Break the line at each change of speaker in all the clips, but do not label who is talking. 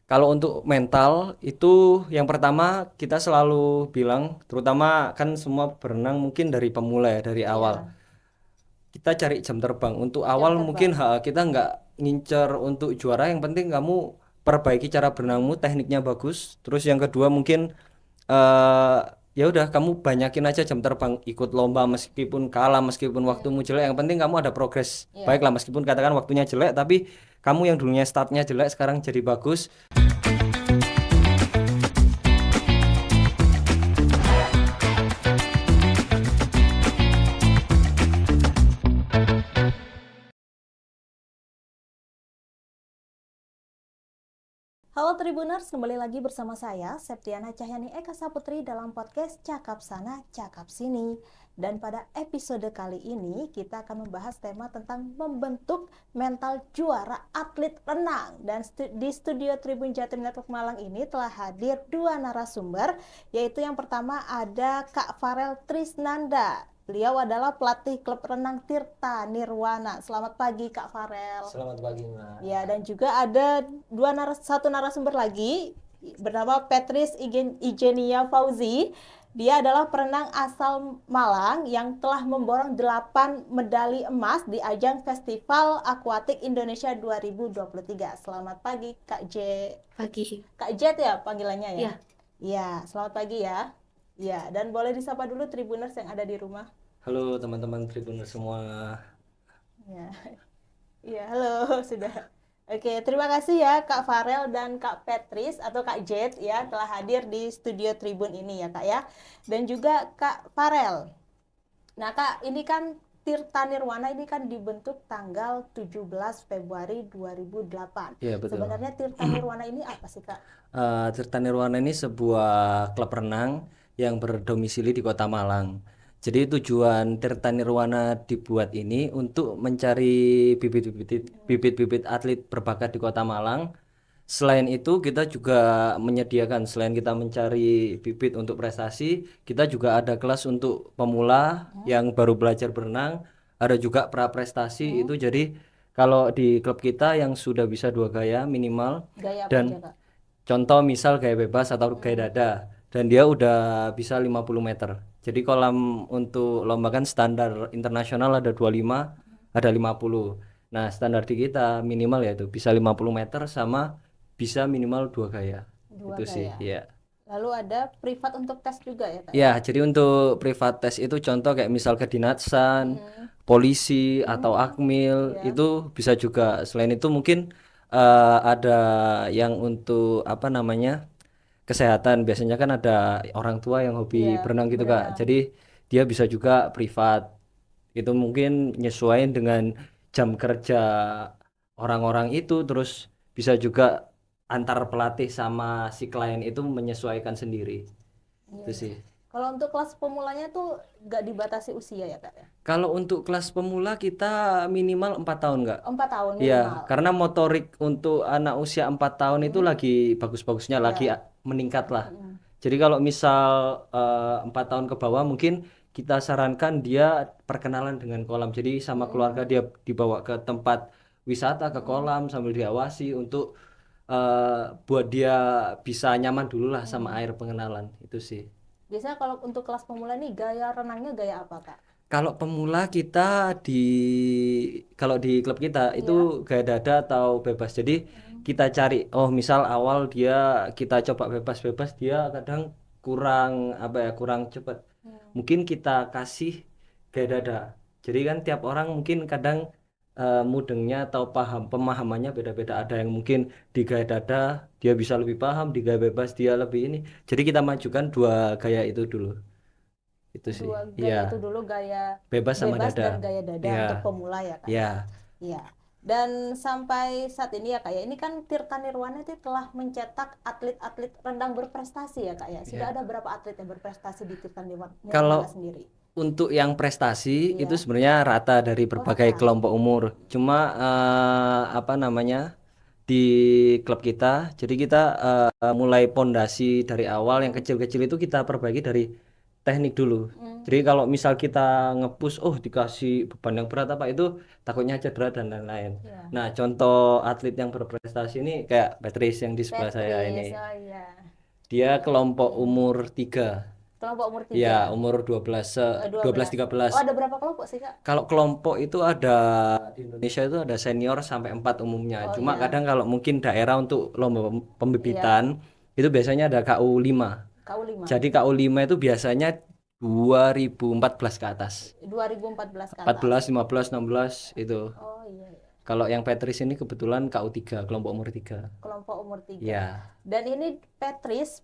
Kalau untuk mental itu yang pertama kita selalu bilang, terutama kan semua berenang mungkin dari pemula ya, dari awal.
Iya,
Kita cari jam terbang. Untuk
jam
awal mungkin
terbang.
kita nggak ngincer untuk juara, yang penting kamu perbaiki cara berenangmu, tekniknya bagus. Terus yang kedua mungkin eh ya udah kamu banyakin aja jam terbang, ikut lomba meskipun kalah, meskipun waktumu jelek, yang penting kamu ada progres.
Iya.
Baiklah meskipun katakan waktunya jelek, tapi kamu yang dulunya startnya jelek sekarang jadi bagus.
Halo Tribuners, kembali lagi bersama saya, Septiana Cahyani Eka Saputri dalam podcast Cakap Sana, Cakap Sini. Dan pada episode kali ini, kita akan membahas tema tentang membentuk mental juara atlet renang. Dan di studio Tribun Jatim Network Malang ini telah hadir dua narasumber, yaitu yang pertama ada Kak Farel Trisnanda. Beliau adalah pelatih klub renang Tirta Nirwana. Selamat pagi Kak Farel.
Selamat pagi, Mbak.
Ya, dan juga ada satu narasumber lagi bernama Petris Igenia Fauzi. Dia adalah perenang asal Malang yang telah memborong 8 medali emas di ajang Festival Akuatik Indonesia 2023. Selamat pagi Kak J.
Pagi.
Kak Jet ya panggilannya ya?
Ya,
Iya, selamat pagi ya. Ya, dan boleh disapa dulu Tribuners yang ada di rumah.
Halo teman-teman Tribuners semua.
Ya. Iya, halo, sudah. Oke, terima kasih ya Kak Farel dan Kak Petris atau Kak Jet ya telah hadir di studio Tribun ini ya Kak ya. Dan juga Kak Farel. Nah Kak, ini kan Tirta Nirwana ini kan dibentuk tanggal 17 Februari 2008.
Iya betul.
Sebenarnya Tirta Nirwana ini apa sih Kak?
Tirta Nirwana ini sebuah klub renang yang berdomisili di Kota Malang. Jadi tujuan Tirta Nirwana dibuat ini untuk mencari bibit-bibit atlet berbakat di Kota Malang. Selain itu kita juga menyediakan, selain kita mencari bibit untuk prestasi, kita juga ada kelas untuk pemula yang baru belajar berenang, ada juga pra prestasi itu. Jadi kalau di klub kita yang sudah bisa dua gaya minimal,
Gaya apa aja
dan
Kak?
contoh misal gaya bebas atau gaya dada, dan dia udah bisa 50 meter. Jadi kolam untuk lomba kan standar internasional ada 25, ada 50. Nah, standar di kita minimal ya itu bisa 50 meter sama bisa minimal dua gaya.
Dua
Itu sih,
gaya.
ya.
Lalu ada privat untuk tes juga ya Kak
Ya,
ya?
jadi untuk privat test itu contoh kayak misal kedinasan,
Mm-mm.
polisi atau
Hmm,
akmil
ya.
itu bisa juga. Selain itu mungkin ada yang untuk apa namanya kesehatan. Biasanya kan ada orang tua yang hobi
Iya,
berenang gitu Kak.
berenang.
Jadi dia bisa juga privat. Itu mungkin nyesuaiin dengan jam kerja orang-orang itu, terus bisa juga antar pelatih sama si klien itu menyesuaikan sendiri.
Iya,
Itu
iya.
sih.
Kalau untuk kelas pemulanya tuh nggak dibatasi usia ya kak ya?
Kalau untuk kelas pemula kita minimal 4 tahun nggak?
4 tahun
Iya,
minimal.
karena motorik untuk anak usia 4 tahun itu
Hmm,
lagi bagus-bagusnya, lagi
ya.
meningkat lah.
Hmm,
Jadi kalau misal 4 tahun ke bawah mungkin kita sarankan dia perkenalan dengan kolam. Jadi sama keluarga
hmm,
dia dibawa ke tempat wisata, ke
hmm,
kolam sambil diawasi untuk eh, buat dia bisa nyaman dulu lah sama
hmm.
air, pengenalan. Itu sih.
Biasanya kalau untuk kelas pemula nih gaya renangnya gaya apa kak?
Kalau pemula kita di kalau di klub kita itu
Iya.
gaya dada atau bebas. Jadi
Hmm,
kita cari, oh misal awal dia kita coba bebas-bebas dia kadang kurang apa ya, kurang cepat.
hmm,
Mungkin kita kasih gaya dada. Jadi kan tiap orang mungkin kadang mudengnya atau pemahamannya beda-beda. Ada yang mungkin di gaya dada dia bisa lebih paham, di gaya bebas dia lebih ini. Jadi kita majukan dua gaya itu dulu. Itu sih.
dua
Iya,
gaya itu dulu gaya
bebas sama
bebas
dada.
dan gaya dada
Ya,
untuk pemula ya kak
ya,
ya. Iya. Dan sampai saat ini ya kak ya, ini kan Tirta Nirwana itu telah mencetak atlet-atlet rendang berprestasi ya kak ya. Sudah
ya.
ada berapa atlet yang berprestasi di Tirta
Kalau
Nirwana sendiri?
untuk yang prestasi itu
Iya.
sebenarnya rata dari
Oh
berbagai
rata.
kelompok umur. Cuma apa namanya di klub kita, jadi kita mulai pondasi dari awal yang kecil-kecil itu kita perbaiki dari teknik dulu. Jadi kalau misal kita nge-push, oh dikasih beban yang berat apa itu takutnya cedera dan lain-lain.
Ya.
Nah, contoh atlet yang berprestasi ini kayak Patrice yang di sebelah saya
Patrice,
ini.
oh iya.
Dia kelompok umur 3.
Kelompok umur
Ya,
3,
umur 12 12
12.
13.
Oh, ada berapa kelompok sih, Kak?
Kalau kelompok itu ada di Indonesia itu ada senior sampai 4 umumnya.
Oh
Cuma
iya.
kadang kalau mungkin daerah untuk lomba
Iya,
pembibitan itu biasanya ada KU 5.
KU 5.
Jadi KU 5 itu biasanya 2014 ke atas.
2014 ke atas.
14, 15, 16 itu.
Oh iya, iya.
Kalau yang Patrice ini kebetulan KU 3, kelompok umur 3.
Kelompok umur 3.
Ya.
Dan ini Patrice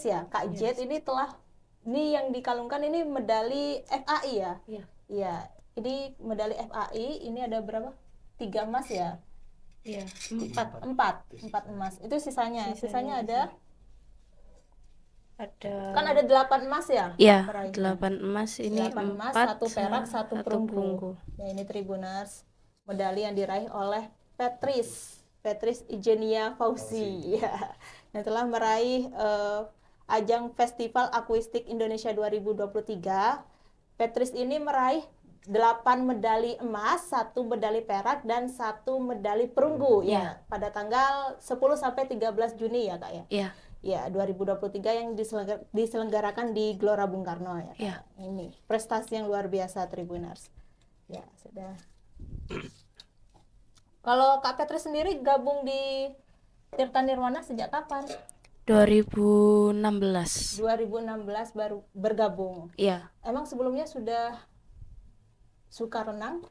ya, Kak Jet ini yang dikalungkan ini medali FAI ya?
Iya.
Iya. Ini medali FAI, ini ada berapa? 3 emas ya?
Iya,
4 emas. Itu sisanya ada
ada
kan ada 8 emas ya?
Iya,
peraihnya.
8 emas ini
8 emas,
4
1 perak, 1 perunggu. Nah, ini Tribuners, medali yang diraih oleh Patrice Igenia Fauzi ya. Yang telah meraih ajang Festival Akuistik Indonesia 2023. Patrice ini meraih 8 medali emas, 1 medali perak dan 1 medali perunggu ya pada tanggal 10 sampai 13 Juni ya, Kak ya.
Iya.
Ya, 2023 yang diselenggarakan di Gelora Bung Karno ya.
Iya.
Ini prestasi yang luar biasa Tribuners. Ya, sudah. Kalau Kak Petri sendiri gabung di Tirta Nirwana sejak kapan?
2016.
2016 baru bergabung.
Iya.
Emang sebelumnya sudah suka renang?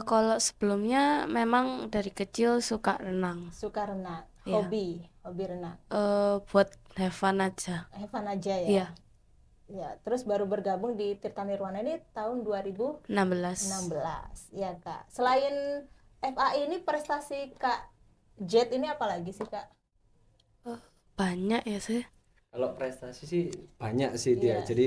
Kalau sebelumnya memang dari kecil suka renang.
Suka renang.
Iya.
Hobi renang.
Buat have fun aja.
Have fun aja ya.
Iya.
Ya, terus baru bergabung di Tirta Nirwana ini tahun 2016.
16.
Ya, Kak. Selain FAI ini prestasi Kak Jet ini apa lagi sih, Kak?
Banyak ya sih.
Kalau prestasi sih banyak sih dia.
Iya.
Jadi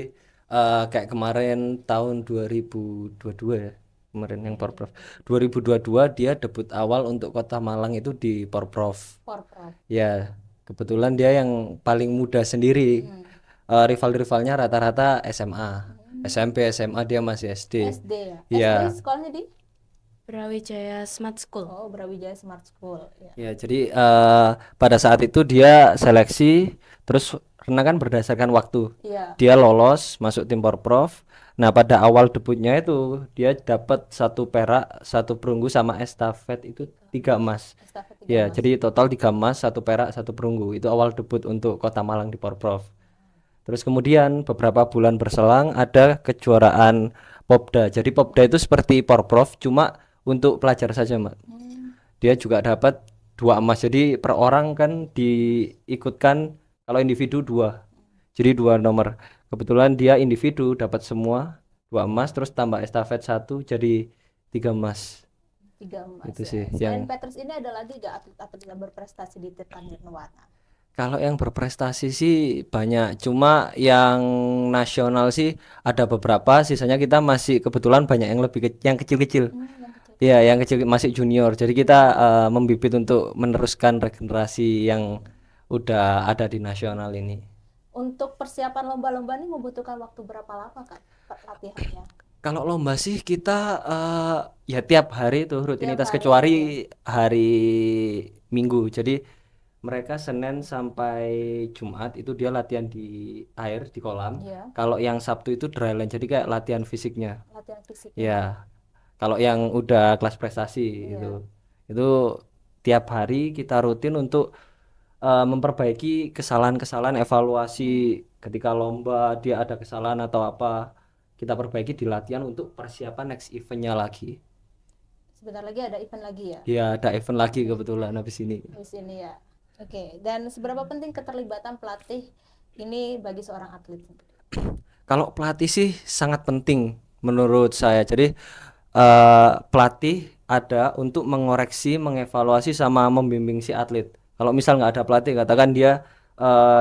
kayak kemarin tahun 2022 ya. Kemarin yang Porprov 2022 dia debut awal untuk Kota Malang itu di Porprov.
Porprov.
Ya, kebetulan dia yang paling muda sendiri. Rival-rivalnya rata-rata SMA, SMP, SMA dia masih SD.
SD ya.
Iya.
SD sekolahnya di?
Brawijaya Smart School.
Oh, Brawijaya Smart School. Ya.
Ya, jadi pada saat itu dia seleksi, terus renang kan berdasarkan waktu.
Iya.
Dia lolos masuk tim Porprov. Nah, pada awal debutnya itu dia dapat 1 perak, 1 perunggu sama estafet itu 3 emas.
Estafet 3
Ya,
emas.
jadi total 3 emas, 1 perak, 1 perunggu. Itu awal debut untuk Kota Malang di Porprov. Terus kemudian beberapa bulan berselang ada kejuaraan Popda. Jadi Popda itu seperti Porprov cuma untuk pelajar saja, Mbak. Dia juga dapat 2 emas. Jadi per orang kan diikutkan kalau individu 2. Jadi 2 nomor. Kebetulan dia individu dapat semua 2 emas terus tambah estafet 1 jadi 3 emas.
3 emas.
Itu
ya.
sih
Selain
yang
Petrus ini ada lagi gak atlet-atlet yang berprestasi di Tirta Nirwana?
kalau yang berprestasi sih banyak, cuma yang nasional sih ada beberapa, sisanya kita masih kebetulan banyak yang yang kecil-kecil.
Yang kecil.
Iya, yang kecil masih junior. Jadi kita membibit untuk meneruskan regenerasi yang udah ada di nasional ini.
Untuk persiapan lomba-lomba ini membutuhkan waktu berapa lama, Kak, latihannya?
Kalau lomba sih kita ya tiap hari tuh rutinitas
hari,
kecuali hari Minggu. Jadi mereka Senin sampai Jumat itu dia latihan di air di kolam.
Iya.
Kalau yang Sabtu itu dry land, jadi kayak latihan fisiknya.
Latihan fisik.
Ya. Kalau yang udah kelas prestasi
Iya.
itu tiap hari kita rutin untuk memperbaiki kesalahan-kesalahan, evaluasi ketika lomba dia ada kesalahan atau apa, kita perbaiki di latihan untuk persiapan next eventnya lagi.
Sebentar lagi ada event lagi ya?
Ya, ada event lagi kebetulan habis ini.
Di sini ya. Oke, dan seberapa penting keterlibatan pelatih ini bagi seorang atlet?
Kalau pelatih sih sangat penting menurut saya. Jadi pelatih ada untuk mengoreksi, mengevaluasi sama membimbing si atlet. Kalau misal nggak ada pelatih, katakan dia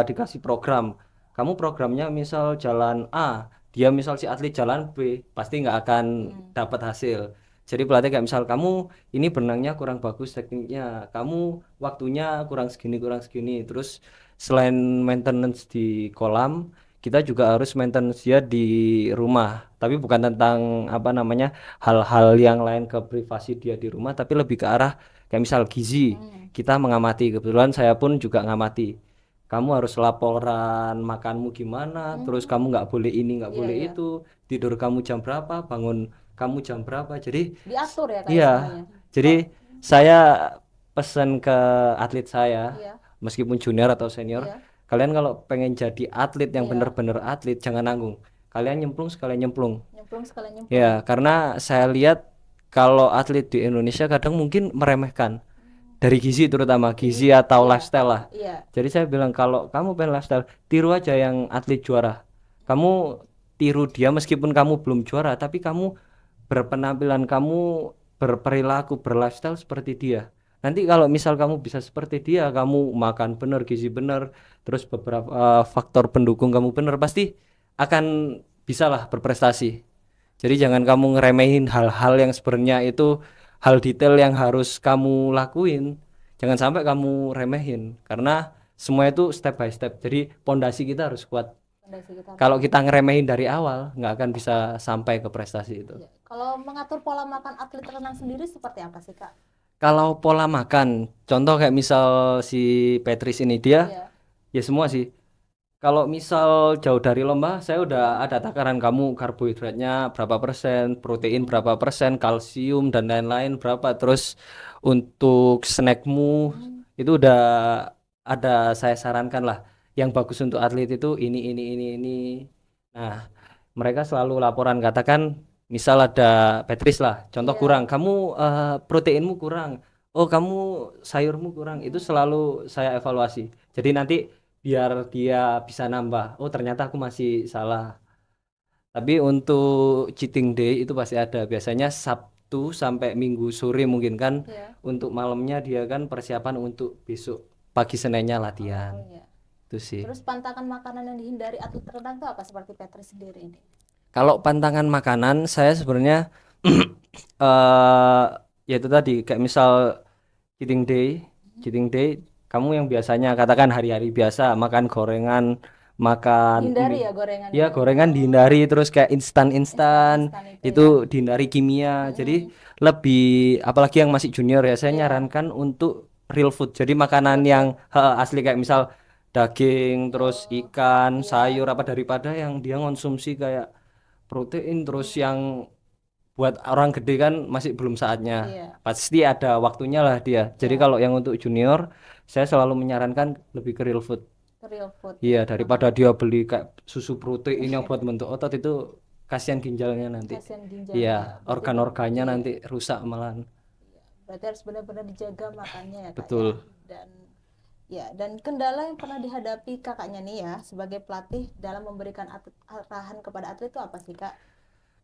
dikasih program, kamu programnya misal jalan A, dia misal si atlet jalan B, pasti nggak akan dapat hasil. Jadi pelatih kayak misal kamu ini berenangnya kurang bagus tekniknya, kamu waktunya kurang segini, terus selain maintenance di kolam, kita juga harus maintenance dia di rumah. Tapi bukan tentang apa namanya hal-hal yang lain ke privasi dia di rumah, tapi lebih ke arah kayak misal gizi. Kita mengamati, kebetulan saya pun juga ngamati. Kamu harus laporan makanmu gimana, terus kamu nggak boleh ini, nggak
Iya,
boleh
iya.
itu, tidur kamu jam berapa, bangun kamu jam berapa. Jadi
Diatur ya Kak
iya,
semuanya.
jadi saya pesan ke atlet saya,
Iya,
meskipun junior atau senior,
iya,
kalian kalau pengen jadi atlet yang
iya.
bener-bener atlet, jangan nanggung. Kalian nyemplung sekalian nyemplung.
Nyemplung sekalian nyemplung.
Ya, karena saya lihat kalau atlet di Indonesia kadang mungkin meremehkan dari gizi, terutama gizi atau
Iya,
lifestyle lah.
iya.
Jadi saya bilang kalau kamu pengen lifestyle, tiru aja yang atlet juara. Kamu tiru dia meskipun kamu belum juara, tapi kamu berpenampilan, kamu berperilaku, berlifestyle seperti dia. Nanti kalau misal kamu bisa seperti dia, kamu makan bener, gizi bener, terus beberapa faktor pendukung kamu bener, pasti akan bisalah berprestasi. Jadi jangan kamu ngeremehin hal-hal yang sebenarnya itu hal detail yang harus kamu lakuin. Jangan sampai kamu remehin karena semua itu step by step. Jadi pondasi kita harus kuat.
Fondasi kita harus
Kalau
kuat.
kita ngeremehin dari awal, nggak akan bisa sampai ke prestasi itu.
Iya. Kalau mengatur pola makan atlet renang sendiri seperti apa sih Kak?
Kalau pola makan, contoh kayak misal si Petris ini dia,
Iya.
ya semua sih. Kalau misal jauh dari lomba, saya udah ada takaran kamu karbohidratnya berapa persen, protein berapa persen, kalsium dan lain-lain berapa. Terus untuk snackmu itu udah ada saya sarankan lah. Yang bagus untuk atlet itu ini. Nah, mereka selalu laporan katakan, misal ada Petris lah, contoh
Iya.
kurang, kamu proteinmu kurang. Oh, kamu sayurmu kurang. Itu selalu saya evaluasi. Jadi nanti biar dia bisa nambah. Oh, ternyata aku masih salah. Tapi untuk cheating day itu pasti ada. Biasanya Sabtu sampai Minggu sore mungkin kan.
Iya.
Untuk malamnya dia kan persiapan untuk besok pagi Seninnya latihan.
Oh iya.
Itu sih.
Terus pantangan makanan yang dihindari atlet renang itu apa seperti Petri sendiri ini?
Kalau pantangan makanan saya sebenarnya eh ya itu tadi kayak misal cheating day, kamu yang biasanya katakan hari-hari biasa makan gorengan, makan
Hindari ya gorengan
ya
itu.
gorengan dihindari, terus kayak instan
Instan itu ya.
itu dihindari kimia. Jadi lebih apalagi yang masih junior ya, saya
Iya.
nyarankan untuk real food. Jadi makanan yang asli kayak misal daging, terus ikan, sayur apa daripada yang dia konsumsi kayak protein terus yang buat orang gede kan masih belum saatnya.
Iya.
Pasti ada waktunya lah dia. Jadi kalau yang untuk junior, saya selalu menyarankan lebih ke real food.
Real food.
Iya, daripada dia beli kayak susu protein yang buat bentuk otot, itu kasihan ginjalnya nanti.
Kasihan ginjalnya.
Iya,
Berarti
organ-organnya nanti rusak malahan.
Berarti harus benar-benar dijaga makannya ya Kak
Betul.
ya. Dan kendala yang pernah dihadapi kakaknya nih ya sebagai pelatih dalam memberikan arahan kepada atlet itu apa sih Kak?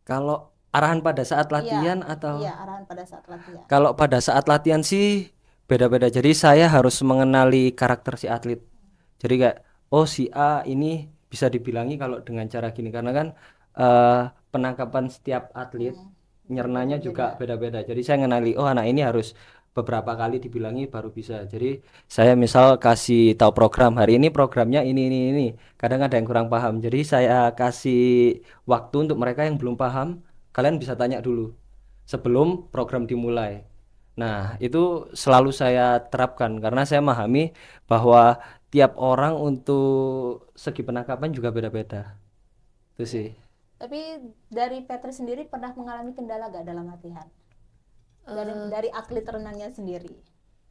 Kalau arahan pada saat latihan atau
Iya, arahan pada saat latihan.
kalau pada saat latihan sih beda-beda. Jadi saya harus mengenali karakter si atlet. Jadi kayak oh si A ini bisa dibilangi kalau dengan cara gini karena kan penangkapan setiap atlet nyernanya juga beda-beda. Jadi saya mengenali oh anak ini harus beberapa kali dibilangi baru bisa. Jadi saya misal kasih tahu program hari ini programnya ini. Kadang ada yang kurang paham. Jadi saya kasih waktu untuk mereka yang belum paham, kalian bisa tanya dulu sebelum program dimulai. Nah, itu selalu saya terapkan karena saya memahami bahwa tiap orang untuk segi penangkapan juga beda-beda. Itu sih.
Tapi dari Petri sendiri pernah mengalami kendala gak dalam latihan? Dari atlet renangnya sendiri.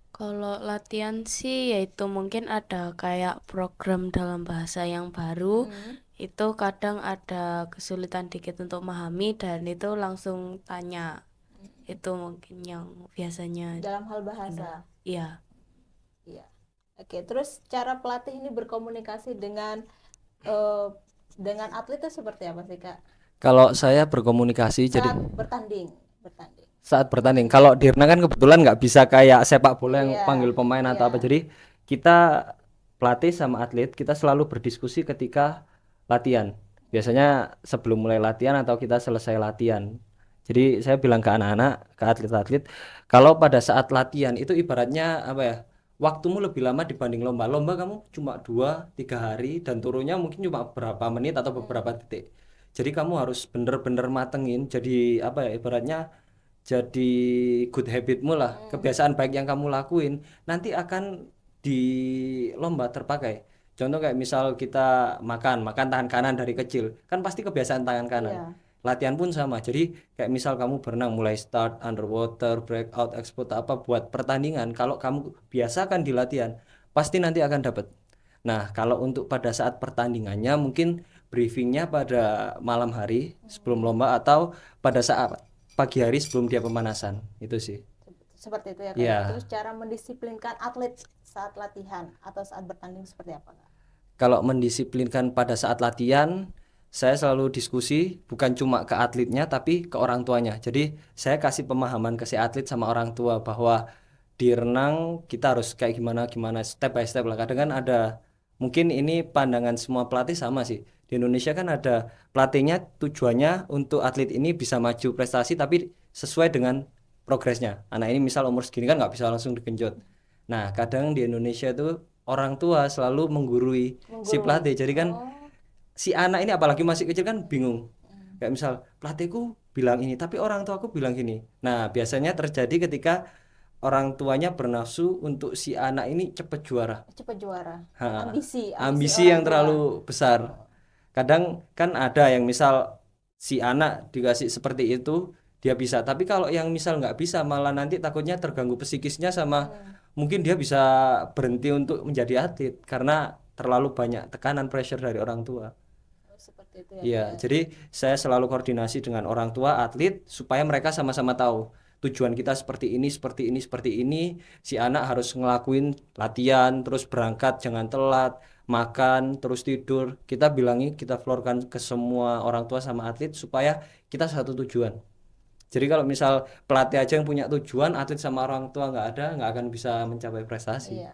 Kalau latihan sih yaitu mungkin ada kayak program dalam bahasa yang baru, itu kadang ada kesulitan dikit untuk memahami dan itu langsung tanya. Itu mungkin yang biasanya.
Dalam hal bahasa.
Iya.
Iya. Oke, terus cara pelatih ini berkomunikasi dengan atlet itu seperti apa sih Kak?
Kalau saya berkomunikasi jadi
Saat bertanding.
saat bertanding. Kalau di renang kan kebetulan nggak bisa kayak sepak bola yang
Iya,
panggil pemain atau apa. Jadi kita pelatih sama atlet kita selalu berdiskusi ketika latihan. Biasanya sebelum mulai latihan atau kita selesai latihan. Jadi saya bilang ke anak-anak, ke atlet-atlet, kalau pada saat latihan itu ibaratnya apa ya? waktumu lebih lama dibanding lomba. Lomba kamu cuma 2-3 hari dan turunnya mungkin cuma beberapa menit atau beberapa detik. Jadi kamu harus bener-bener matengin. Jadi apa ya ibaratnya jadi good habitmu lah, kebiasaan baik yang kamu lakuin nanti akan di lomba terpakai. Contoh kayak misal kita makan tangan kanan dari kecil, kan pasti kebiasaan tangan kanan.
Iya.
Latihan pun sama. Jadi kayak misal kamu berenang mulai start underwater, breakout, export apa buat pertandingan, kalau kamu biasakan di latihan, pasti nanti akan dapat. Nah, kalau untuk pada saat pertandingannya mungkin briefingnya pada malam hari sebelum lomba atau pada saat pagi hari sebelum dia pemanasan itu sih.
Seperti itu ya Kak.
Ya,
Terus cara mendisiplinkan atlet saat latihan atau saat bertanding seperti apa Kak?
kalau mendisiplinkan pada saat latihan, saya selalu diskusi bukan cuma ke atletnya tapi ke orang tuanya. Jadi saya kasih pemahaman ke si atlet sama orang tua bahwa di renang kita harus kayak gimana gimana step by step lah. Kadang kan ada mungkin ini pandangan semua pelatih sama sih. Di Indonesia kan ada pelatihnya tujuannya untuk atlet ini bisa maju prestasi tapi sesuai dengan progresnya. Anak ini misal umur segini kan nggak bisa langsung digenjot. Nah, kadang di Indonesia itu orang tua selalu menggurui si pelatih. Jadi kan si anak ini apalagi masih kecil kan bingung. Kayak misal pelatihku bilang ini, tapi orang tuaku bilang gini. Nah, biasanya terjadi ketika orang tuanya bernafsu untuk si anak ini cepat juara.
Cepat juara.
Ha,
Ambisi
ambisi
orang
yang
tua.
terlalu besar. Kadang kan ada yang misal si anak dikasih seperti itu dia bisa, tapi kalau yang misal nggak bisa malah nanti takutnya terganggu psikisnya sama mungkin dia bisa berhenti untuk menjadi atlet karena terlalu banyak tekanan pressure dari orang tua.
Seperti itu ya.
Iya, jadi saya selalu koordinasi dengan orang tua atlet supaya mereka sama-sama tahu tujuan kita seperti ini, seperti ini, seperti ini. Si anak harus ngelakuin latihan, terus berangkat, jangan telat, makan, terus tidur. Kita bilangi, kita florkan ke semua orang tua sama atlet supaya kita satu tujuan. Jadi kalau misal pelatih aja yang punya tujuan, atlet sama orang tua nggak ada, nggak akan bisa mencapai prestasi.
Iya.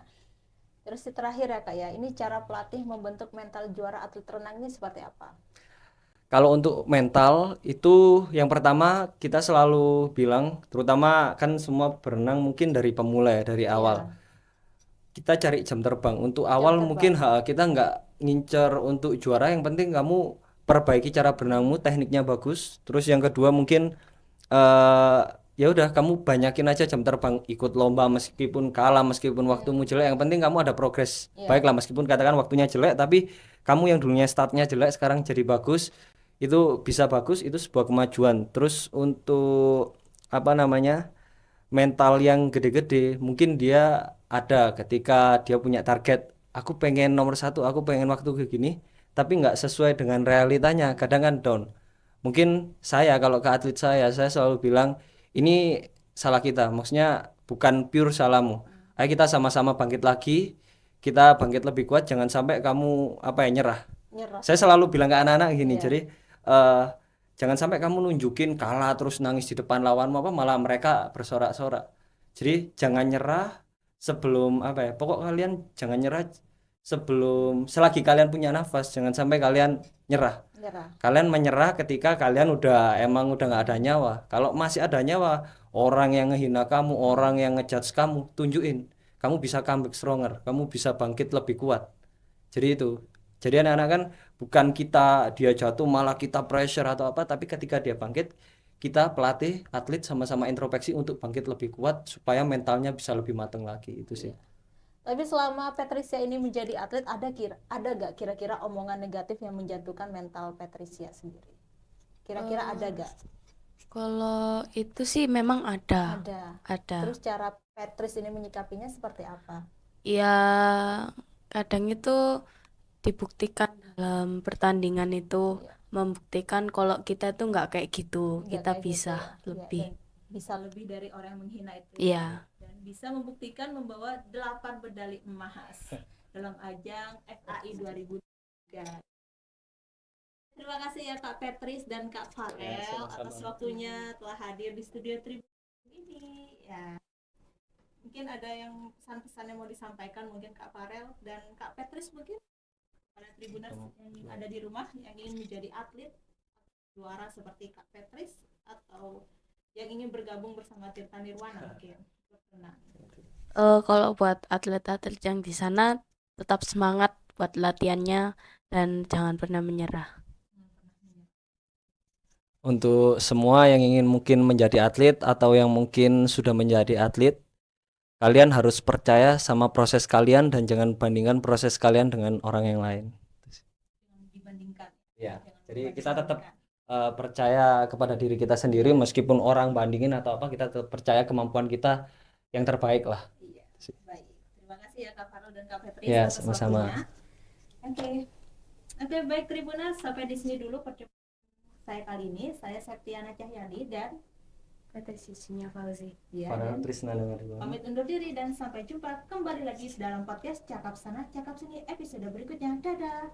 Terus terakhir ya Kak ya, ini cara pelatih membentuk mental juara atlet renang ini seperti apa?
Kalau untuk mental itu yang pertama kita selalu bilang, terutama kan semua berenang mungkin dari pemula ya, dari awal. Kita cari jam terbang. Untuk awal mungkin kita nggak ngincer untuk juara, yang penting kamu perbaiki cara berenangmu, tekniknya bagus. Terus yang kedua mungkin eh ya udah kamu banyakin aja jam terbang, ikut lomba meskipun kalah, meskipun waktumu jelek, yang penting kamu ada progres. Baiklah meskipun katakan waktunya jelek, tapi kamu yang dulunya startnya jelek sekarang jadi bagus, itu bisa bagus, itu sebuah kemajuan. Terus untuk apa namanya mental yang gede-gede mungkin dia ada ketika dia punya target, aku pengen nomor satu, aku pengen waktu kayak gini, tapi nggak sesuai dengan realitanya, kadang kan down. Mungkin saya kalau ke atlet saya selalu bilang ini salah kita, maksudnya bukan pure salahmu. Ayo kita sama-sama bangkit lagi, kita bangkit lebih kuat, jangan sampai kamu apa ya nyerah.
Nyerah.
Saya selalu bilang ke anak-anak gini, jadi eh, jangan sampai kamu nunjukin kalah terus nangis di depan lawanmu apa malah mereka bersorak-sorak. Jadi jangan nyerah sebelum apa ya, pokok kalian jangan nyerah sebelum selagi kalian punya nafas, jangan sampai kalian nyerah.
Nyerah.
Kalian menyerah ketika kalian udah nggak ada nyawa. Kalau masih ada nyawa, orang yang ngehina kamu, orang yang ngejudge kamu, tunjukin kamu bisa comeback stronger, kamu bisa bangkit lebih kuat. Jadi itu. Jadi anak-anak kan bukan kita dia jatuh malah kita pressure atau apa, tapi ketika dia bangkit, kita pelatih atlet sama-sama introspeksi untuk bangkit lebih kuat supaya mentalnya bisa lebih matang lagi itu sih.
Tapi selama Patricia ini menjadi atlet, ada gak kira-kira omongan negatif yang menjatuhkan mental Patricia sendiri? Kira-kira ada gak?
Kalau itu sih memang ada.
Ada. Terus cara Patrice ini menyikapinya seperti apa?
Ya kadang itu dibuktikan dalam pertandingan itu membuktikan kalau kita tuh nggak kayak gitu,
Nggak
kita
kayak
bisa
gitu.
lebih.
Dan bisa lebih dari orang yang menghina itu.
Iya.
Dan bisa membuktikan membawa 8 medali emas dalam ajang FAI 2003. Terima kasih ya Kak Patrice dan Kak Farel atas waktunya telah hadir di studio Tribun ini. Ya. Mungkin ada yang pesan-pesan yang mau disampaikan mungkin Kak Farel dan Kak Patrice mungkin pada Tribuners yang ada di rumah yang ingin menjadi atlet juara seperti Kak Patrice atau yang ingin bergabung bersama Tirta Nirwana mungkin.
Kalau buat atlet-atlet yang di sana tetap semangat buat latihannya dan jangan pernah menyerah.
Untuk semua yang ingin mungkin menjadi atlet atau yang mungkin sudah menjadi atlet, kalian harus percaya sama proses kalian dan jangan bandingkan proses kalian dengan orang yang lain.
Dibandingkan.
Ya,
Jangan
jadi
lupa
kita tetap
dibandingkan.
percaya kepada diri kita sendiri meskipun orang bandingin atau apa, kita tetap percaya kemampuan kita yang terbaik lah.
Iya, baik. Terima kasih ya Kak Farul dan Kak Fetri
Ya,
atas
sama-sama.
waktunya. Oke. Oke, baik Tribuners, sampai di sini dulu perjumpaan saya kali ini. Saya Septiana Cahyani dan
Kata sisinya Fauzi.
ya,
Para
dan
Trisna Dengar.
pamit undur diri dan sampai jumpa kembali lagi dalam podcast Cakap Sana Cakap Sini episode berikutnya. Dadah.